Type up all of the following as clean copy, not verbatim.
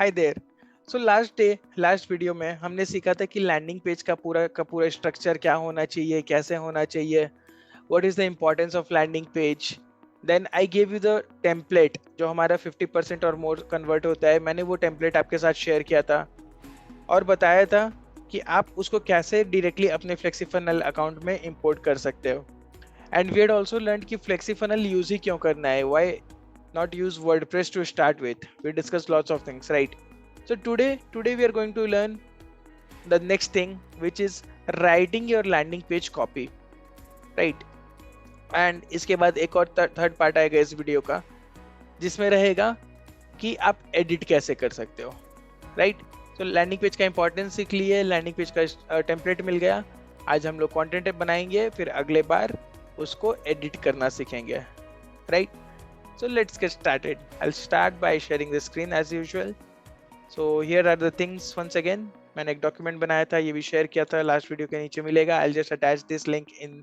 Hi there. So last video में हमने सीखा था कि लैंडिंग पेज का पूरा स्ट्रक्चर क्या होना चाहिए, कैसे होना चाहिए, what is the importance of landing page. Then I give you the template जो हमारा 50% और मोर कन्वर्ट होता है। मैंने वो टेम्पलेट आपके साथ शेयर किया था और बताया था कि आप उसको कैसे डायरेक्टली अपने फ्लेक्सीफनल अकाउंट में इंपोर्ट कर सकते हो। And we had also learn कि फ्लेक्सीफनल यूज ही क्यों करना है, why not use WordPress to start with. We discussed lots of things, right? So today we are going to learn the next thing, which is writing your landing page copy, right? And इसके बाद एक और third part आएगा इस video का, जिसमें रहेगा कि आप एडिट कैसे कर सकते हो, राइट? सो लैंडिंग पेज का इंपॉर्टेंस सीख लिए, लैंडिंग पेज का टेम्पलेट मिल गया। आज हम लोग कंटेंट बनाएंगे, फिर अगले बार उसको एडिट करना सीखेंगे, right? So let's get started. I'll start by sharing the screen as usual. So here are the things once again. मैंने एक डॉक्यूमेंट बनाया था, ये भी शेयर किया था, लास्ट वीडियो के नीचे मिलेगा. I'll just attach this link in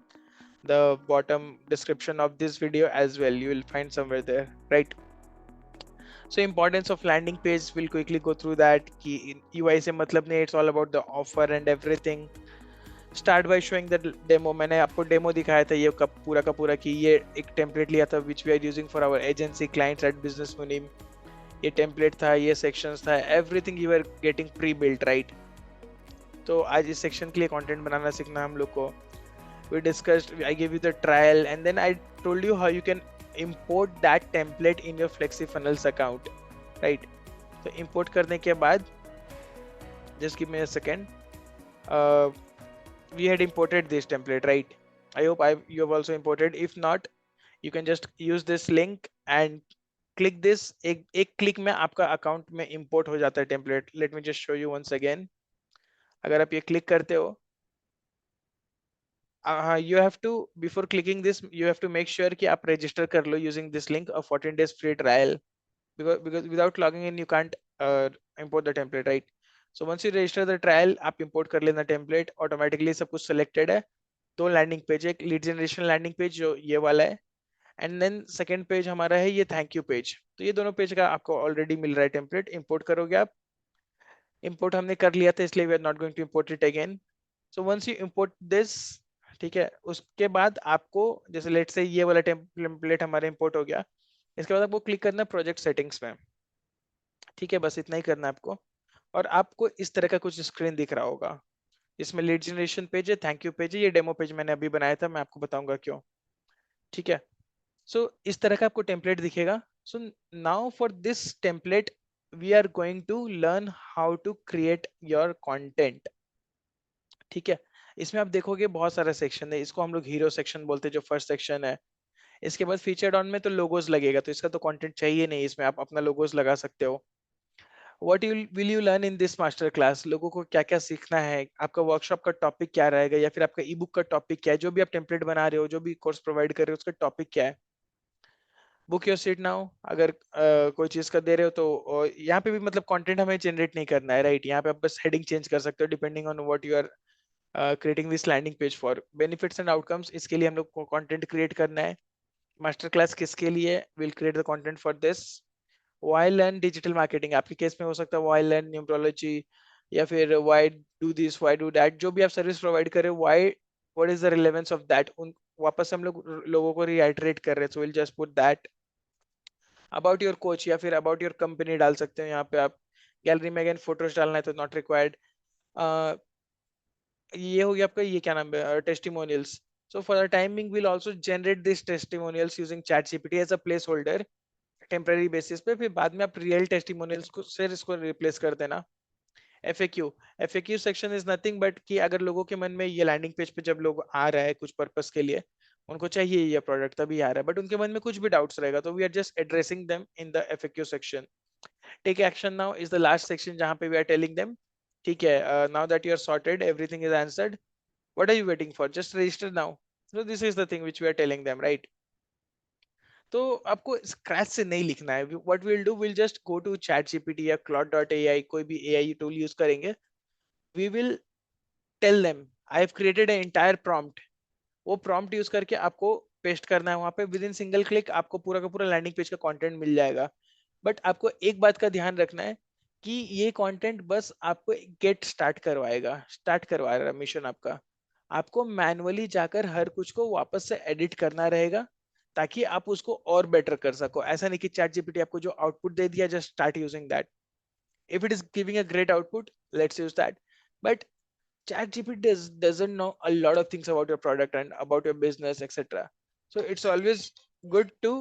the bottom description of this video as well. You will find somewhere there, right? So importance of landing page, we'll quickly go through that. कि UI से मतलब नहीं, it's all about the offer and everything. Start by showing the demo. मैंने आपको demo दिखाया था ये पूरा का पूरा कि ये एक टेम्पलेट लिया था which we are using for our agency clients at business Munim. ये टेम्पलेट था, ये सेक्शंस था, everything you are getting pre built, right? तो आज इस सेक्शन के लिए कंटेंट बनाना सीखना हम लोग को। We discussed, I give you the trial and then I told you how you can import that template in your FlexiFunnels account, right? तो इंपोर्ट करने के बाद just give me a second, we had imported this template, right? I hope you have also imported. If not, you can just use this link and click this. एक click में आपका account में import हो जाता है template. Let me just show you once again. अगर आप ये click करते हो, you have to, before clicking this, you have to make sure कि आप register कर लो using this link, a 14 days free trial. Because without logging in, you can't import the template, right? So once you register the trial, आप import कर लेना template. Automatically सब कुछ selected है. दो लैंडिंग पेज, एक लीड जनरेशन लैंडिंग पेज जो ये वाला है, एंड देन सेकंड पेज हमारा है ये थैंक यू पेज। तो ये दोनों पेज का आपको ऑलरेडी मिल रहा है टेम्पलेट। इंपोर्ट करोगे आप, इंपोर्ट हमने कर लिया था इसलिए we are not going to import it again. So once you import this, ठीक है, उसके बाद आपको जैसे लेट से ये वाला टेम्पलेट हमारा इंपोर्ट हो गया, इसके बाद आपको क्लिक करना है प्रोजेक्ट सेटिंग्स में, ठीक है? बस इतना ही करना है आपको, और आपको इस तरह का कुछ स्क्रीन दिख रहा होगा। इसमें लीड जनरेशन पेज है, थैंक यू पेज है, ये डेमो पेज मैंने अभी बनाया था, मैं आपको बताऊंगा क्यों, ठीक है? सो इस तरह का आपको टेम्पलेट दिखेगा। So now for this template we are going to learn how to create your content, ठीक है? इसमें आप देखोगे बहुत सारा सेक्शन है, इसको हम लोग हीरो सेक्शन बोलते हैं, जो फर्स्ट सेक्शन है। इसके बाद फीचर्ड ऑन में तो लोगोज लगेगा, तो इसका तो कंटेंट चाहिए नहीं, इसमें आप अपना लोगोज लगा सकते हो। What you will you learn in this master class, लोगों को क्या क्या सीखना है, आपका वर्कशॉप का टॉपिक क्या रहेगा, या फिर आपका ई बुक का टॉपिक क्या है, जो भी आप टेम्पलेट बना रहे हो, जो भी कोर्स प्रोवाइड कर रहे हो, उसका टॉपिक क्या है। Book your seat now. अगर कोई चीज का दे रहे हो तो यहाँ पे भी मतलब कंटेंट हमें जनरेट नहीं करना है, राइट? यहाँ पे आप बस हेडिंग चेंज कर सकते हो depending on what you are creating this landing page for. Benefits and outcomes, इसके लिए हम लोग को कंटेंट क्रिएट करना है। मास्टर क्लास किसके लिए, will create the content for this. Why learn digital marketing, आपके केस में हो सकता है व्हाई लर्न न्यूमरोलॉजी, या फिर why do this, why do that, जो भी आप सर्विस प्रोवाइड कर रहे हो, why, what is the relevance of that, उन वापस हम लोग लोगों को रिआइटरेट कर रहे हैं। So will just put that. About your coach या फिर अबाउट योर कंपनी डाल सकते हो यहाँ पे आप। गैलरी में अगेन फोटोज डालना है तो नॉट रिक्वायर्ड। ये हो गया आपका, ये क्या नाम है, testimonials. So for the timing will also generate this testimonials using ChatGPT as a placeholder temporary basis पे, फिर बाद में आप रियल टेस्टिमोनियल्स को से इसको रिप्लेस कर देना। FAQ, FAQ section is nothing but कि अगर लोगों के मन में ये लैंडिंग पेज पे जब लोग आ रहा है कुछ पर्पस के लिए, उनको चाहिए ये प्रोडक्ट तभी आ रहा है, बट उनके मन में कुछ भी डाउट्स रहेगा, तो we are just addressing them in the FAQ section. Take action now is the last section जहां पे वी आर टेलिंग देम, ठीक है, now that you are sorted, everything is answered, what are you waiting for, just register now. So this is the thing which we are telling them, right? तो आपको scratch से नहीं लिखना है। What will do, will just go to chat GPT या Claude dot AI, कोई भी AI tool use करेंगे। We will tell them I have created an entire prompt. वो प्रॉम्प्ट यूज करके आपको पेस्ट करना है वहां पे, विद इन सिंगल क्लिक आपको पूरा का पूरा लैंडिंग पेज का कंटेंट मिल जाएगा। बट आपको एक बात का ध्यान रखना है कि ये कंटेंट बस आपको गेट स्टार्ट करवा रहा है मिशन आपका। आपको मैनुअली जाकर हर कुछ को वापस से एडिट करना रहेगा ताकि आप उसको और बेटर कर सको। ऐसा नहीं कि चैट जीपीटी आपको जो आउटपुट दे दिया just start using that. If it is giving a great output, let's use that. But ChatGPT doesn't know a lot of things about your product and about your business, etc. So it's always good to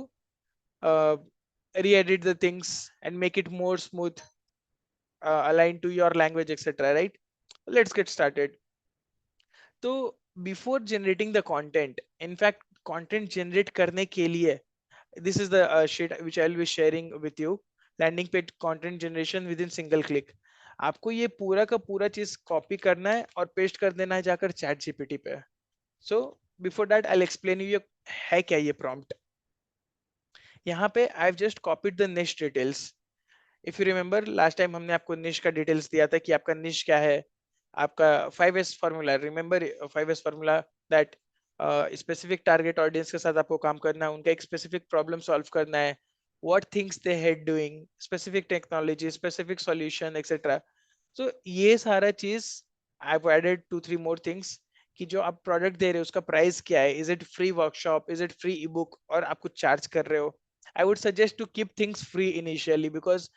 uh, re-edit the things and make it more smooth, aligned to your language, etc. Right? Let's get started. So before generating the content, in fact, content generate करने के लिए, this is the sheet which I'll be sharing with you. Landing page content generation within single click. आपको ये पूरा का पूरा चीज copy करना है और पेस्ट कर देना है जाकर चैट जीपीटी पे। So before that I explain you है क्या ये प्रॉम्प्ट। यहाँ पे I have just copied the निश details. If you remember last time हमने आपको निश का डिटेल्स दिया था कि आपका निश क्या है। आपका 5S formula, remember 5S formula that specific target audience के साथ आपको काम करना है, उनका एक स्पेसिफिक प्रॉब्लम सॉल्व करना है, what things they had doing, specific technology, specific solution etcetera. So ये सारा चीज I have added 2-3 more things कि जो आप प्रोडक्ट दे रहे हो उसका प्राइस क्या है, is it free workshop, is it free ebook, और आप कुछ चार्ज कर रहे हो। I would suggest to keep things free initially because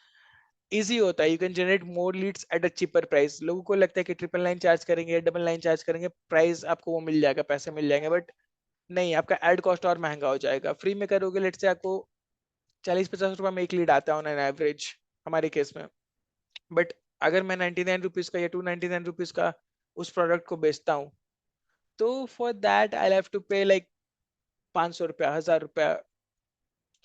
easy होता है। You can generate more leads at a cheaper price. लोगों को लगता है कि 999 चार्ज करेंगे, 999 चार्ज करेंगे, प्राइस आपको वो मिल जाएगा, पैसे मिल जाएंगे, बट नहीं, आपका एड कॉस्ट और महंगा हो जाएगा। फ्री में करोगे लेट से आपको 40-50 रुपए में एक लीड आता है ऑन एन एवरेज हमारे केस में। बट अगर मैं 99 रुपीज का या 299 रुपीज का उस प्रोडक्ट को बेचता हूँ, तो for that I have to pay like 500 रुपया, 1000 रुपया।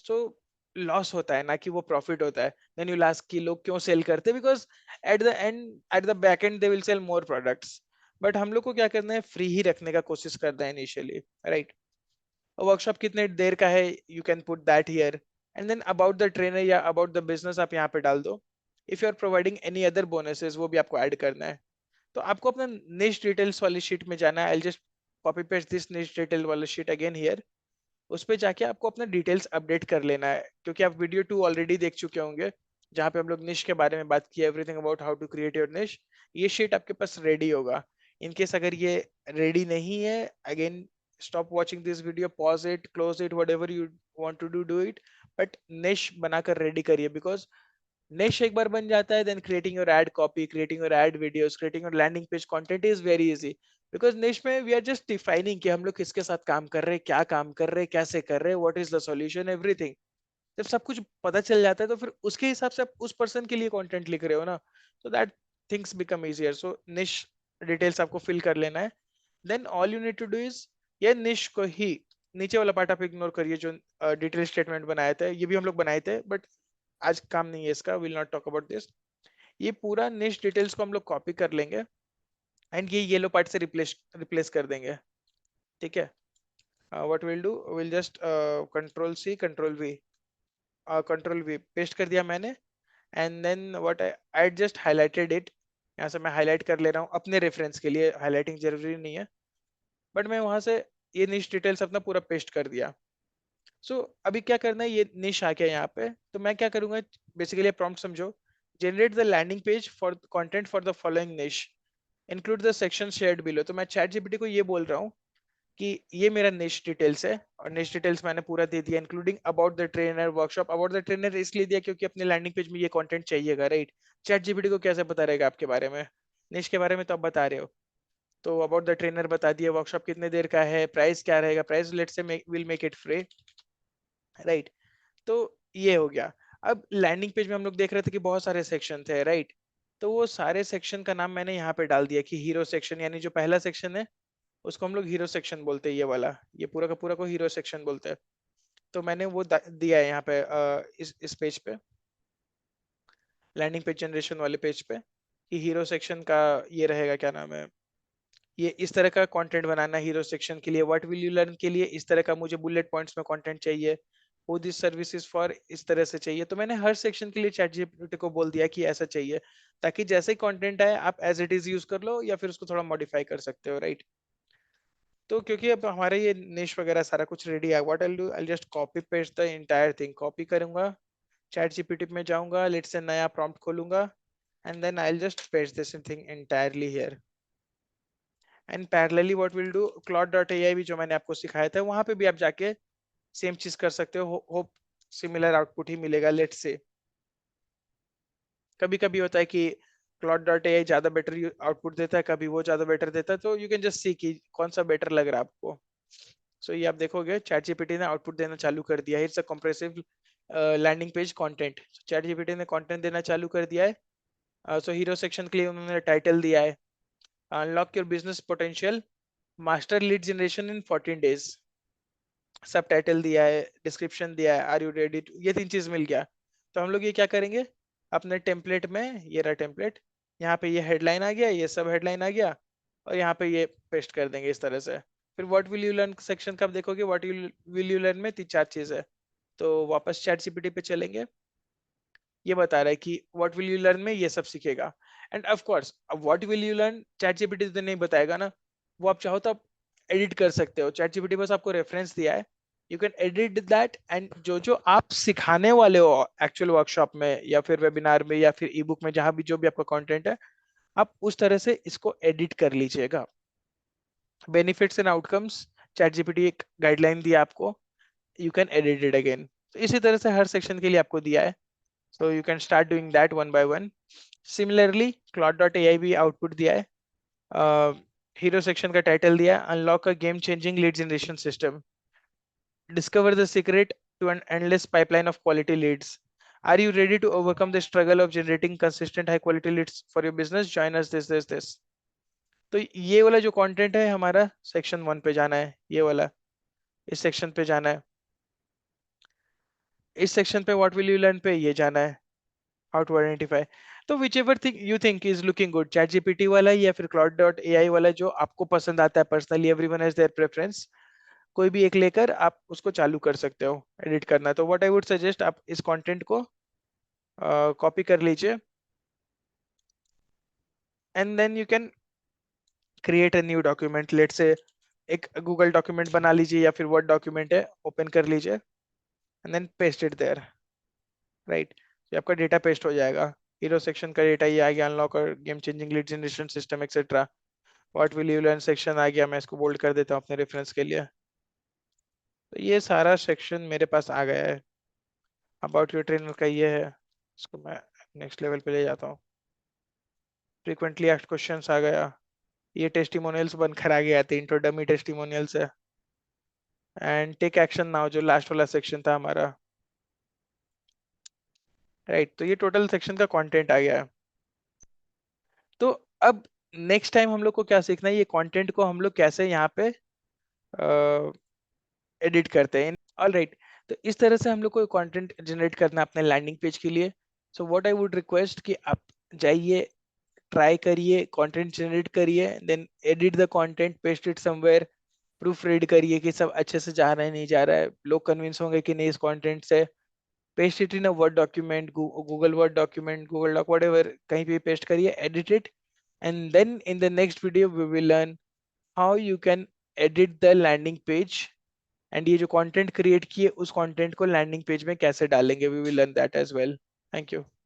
सो लॉस होता है ना कि वो प्रॉफिट होता है। देन यू लास्ट कि लोग क्यों सेल करते हैं, because at the back end they will sell more products. But हम लोग को क्या करना है, फ्री ही रखने का कोशिश करना है इनिशियली, राइट। वर्कशॉप कितने देर का है, you can put that here. And then about the trainer or about the business आप यहाँ पे डाल दो। If you are providing any other bonuses वो भी आपको ऐड करना है। तो आपको अपना निश डिटेल्स वाली शीट में जाना है। I just copy paste this निश डिटेल वाला शीट अगेन हियर। उस पे जाके आपको अपना डिटेल्स अपडेट कर लेना है, क्योंकि आप वीडियो 2 ऑलरेडी देख चुके होंगे जहाँ पे हम लोग निश के बारे में बात की, everything about how to create your niche. ये शीट आपके पास रेडी होगा। इनकेस अगर ये रेडी नहीं है, again stop watching this video, pause it, close it, whatever you want to do it. But niche बनाकर रेडी करिए, बिकॉज निश एक बार बन जाता है, then creating your ad copy, creating your ad videos, creating your landing page content is very easy. Because niche में we are just defining कि हम लोग किसके साथ काम कर रहे हैं, क्या काम कर रहे हैं, कैसे कर रहे हैं, what is the solution, everything. जब सब कुछ पता चल जाता है तो फिर उसके हिसाब से आप उस पर्सन के लिए कंटेंट लिख रहे हो ना, so that things become easier. So niche details आपको फिल कर लेना है। Then all you need to do is ये निश को ही, नीचे वाला पार्ट आप इग्नोर करिए जो डिटेल स्टेटमेंट बनाए थे, ये भी हम लोग बनाए थे बट आज काम नहीं है इसका, will not talk about this. ये पूरा निश डिटेल्स को हम लोग कॉपी कर लेंगे एंड ये येलो पार्ट से रिप्लेस रिप्लेस कर देंगे। ठीक है, what will do, will just control C control V, control V paste कर दिया मैंने। And then what I just highlighted it. यहाँ से मैं हाईलाइट कर ले रहा हूँ अपने रेफरेंस के लिए, हाईलाइटिंग जरूरी नहीं है, बट मैं वहां से ये निश डिटेल्स अपना पूरा पेस्ट कर दिया। सो अभी क्या करना है, ये निश आ गया यहाँ पे, तो मैं क्या करूंगा, बेसिकली प्रॉम्प्ट समझो। Generate the landing page for content for the following niche, include the section shared below. तो मैं चैट जीपीटी को ये बोल रहा हूँ कि ये मेरा निश डिटेल्स है, और निश डिटेल्स मैंने पूरा दे दिया, including about the trainer workshop. About the trainer इसलिए दिया क्योंकि अपने लैंडिंग पेज में ये कंटेंट चाहिएगा, राइट। चैट जीपीटी को कैसे पता रहेगा आपके बारे में, निश के बारे में तो आप बता रहे हो। तो अबाउट द ट्रेनर बता दिया, वर्कशॉप कितने देर का है, प्राइस क्या रहेगा, प्राइस लेट से will make it free, right. तो ये हो गया। अब लैंडिंग पेज में हम लोग देख रहे थे कि बहुत सारे सेक्शन थे, राइट। तो वो सारे सेक्शन का नाम मैंने यहाँ पे डाल दिया कि हीरो सेक्शन, यानी जो पहला सेक्शन है उसको हम लोग हीरो सेक्शन बोलते हैं, ये वाला, ये पूरा का पूरा को हीरो सेक्शन बोलते हैं। तो मैंने वो दिया है यहाँ पे इस पेज पे, लैंडिंग पेज जनरेशन वाले पेज पे, कि हीरो सेक्शन का ये रहेगा, क्या नाम है, ये इस तरह का कंटेंट बनाना हीरो सेक्शन के लिए। व्हाट विल यू लर्न के लिए इस तरह का मुझे बुलेट पॉइंट्स में कंटेंट चाहिए, वो दिस सर्विसेज फॉर इस तरह से चाहिए। तो मैंने हर सेक्शन के लिए चैट जीपीटी को बोल दिया कि ऐसा चाहिए, ताकि जैसे ही कंटेंट आए आप एज इट इज यूज कर लो या फिर उसको थोड़ा मॉडिफाई कर सकते हो, राइट। तो क्योंकि अब हमारे ये निश वगैरह सारा कुछ रेडी है, what I do, I just copy paste the entire thing, copy करूंगा, चैट जीपीटी में जाऊंगा, लेट्स से नया प्रॉम्प्ट खोलूंगा, and then I'll just paste this thing entirely here. And parallelly what we'll do, Claude.ai भी जो मैंने आपको सिखाया था वहां पे भी आप जाके सेम चीज कर सकते हो, होप सिमिलर आउटपुट ही मिलेगा। लेट्स से कभी कभी होता है कि Claude.ai ज्यादा बेटर आउटपुट देता है, कभी वो ज्यादा बेटर देता है, तो यू कैन जस्ट सी कि कौन सा बेटर लग रहा है आपको। सो ये आप देखोगे चैट जीपीटी ने आउटपुट देना चालू कर दिया है। It's a compressive landing page content. Chat GPT ने कंटेंट देना चालू कर दिया है। सो हीरो सेक्शन के लिए उन्होंने टाइटल दिया है, unlock your business potential, master lead generation in 14 days. सब टाइटल दिया है, डिस्क्रिप्शन दिया है, आर यू रेडी, ये तीन चीज मिल गया। तो हम लोग ये क्या करेंगे, अपने टेम्पलेट में, ये रहा टेम्पलेट, यहाँ पे ये हेडलाइन आ गया, ये सब हेडलाइन आ गया, और यहाँ पे ये पेस्ट कर देंगे इस तरह से। फिर what will you learn section का आप देखोगे, व्हाट विल यू लर्न में तीन चार चीज है। तो वापस चैट जीपीटी पे चलेंगे, ये बता रहा है कि व्हाट विल यू लर्न में ये सब सीखेगा। एंड ऑफ कोर्स अब what will you learn chat GPT तो नहीं बताएगा ना, वो आप चाहो तो आप एडिट कर सकते हो। चैट जीपीटी बस आपको रेफरेंस दिया है, you can edit that, and जो जो आप सिखाने वाले हो एक्चुअल वर्कशॉप में या फिर वेबिनार में या फिर ई बुक में, जहां भी जो भी आपका कंटेंट है, आप उस तरह से इसको एडिट कर लीजिएगा। Benefits and outcomes, chat GPT एक गाइडलाइन दिया आपको, you can edit it again. तो इसी तरह से हर सेक्शन के लिए आपको दिया है, so you can start doing that one by one. Similarly Claude.ai भी आउटपुट दिया है, हीरो सेक्शन का टाइटल दिया है, unlock a game changing lead generation system, discover the secret to an endless pipeline of quality leads. Are you ready to overcome the struggle of generating consistent high quality leads for your business? Join us this. तो ये वाला जो content है हमारा section 1 पे जाना है, ये वाला इस सेक्शन पे जाना है, इस सेक्शन पे व्हाट विल यू लर्न पे ये जाना है, हाउ टू आइडेंटिफाई। तो which ever thing you think is looking good, chat GPT वाला या फिर Claude.ai वाला, जो आपको पसंद आता है personally, everyone has their preference, कोई भी एक लेकर आप उसको चालू कर सकते हो एडिट करना। तो व्हाट आई वुड सजेस्ट, आप इस कंटेंट को कॉपी कर लीजिए, and then you can create a new document. Let say एक गूगल डॉक्यूमेंट बना लीजिए या फिर वर्ड डॉक्यूमेंट है, ओपन कर लीजिए, and then paste it there, right. ये आपका डेटा पेस्ट हो जाएगा। हीरो सेक्शन का डेटा ये आ गया, अनलॉक और game changing lead generation system etcetera. What will you learn section आ गया, मैं इसको बोल्ड कर देता हूँ अपने रेफरेंस के लिए। तो ये सारा सेक्शन मेरे पास आ गया है। अबाउट योर ट्रेनर का ये है, इसको मैं नेक्स्ट लेवल पे ले जाता हूँ। फ्रीक्वेंटली आस्क्ड क्वेश्चंस आ गया, ये टेस्टिमोनियल्स बनकर आ गया, 3 डमी टेस्टिमोनियल्स है। एंड टेक एक्शन नाउ जो लास्ट वाला सेक्शन था हमारा, राइट। तो ये टोटल सेक्शन का कंटेंट आ गया है। तो अब नेक्स्ट टाइम हम लोग को क्या सीखना है, ये कंटेंट को हम लोग कैसे यहाँ पे एडिट करते हैं। ऑल राइट, तो इस तरह से हम लोग को कंटेंट जनरेट करना है अपने लैंडिंग पेज के लिए। So what I would request कि आप जाइए, ट्राई करिए, कंटेंट जनरेट करिए, then edit the content, paste it somewhere, proof read करिए कि सब अच्छे से जा रहा है नहीं जा रहा है, लोग कन्विंस होंगे कि नहीं इस कंटेंट से। Paste it in a word document, Google word document, Google doc, whatever, कहीं भी पेस्ट करिए, edit it, and then in the next video we will learn how you can edit the landing page, and ये जो content create किए उस content को landing page में कैसे डालेंगे, we will learn that as well. Thank you.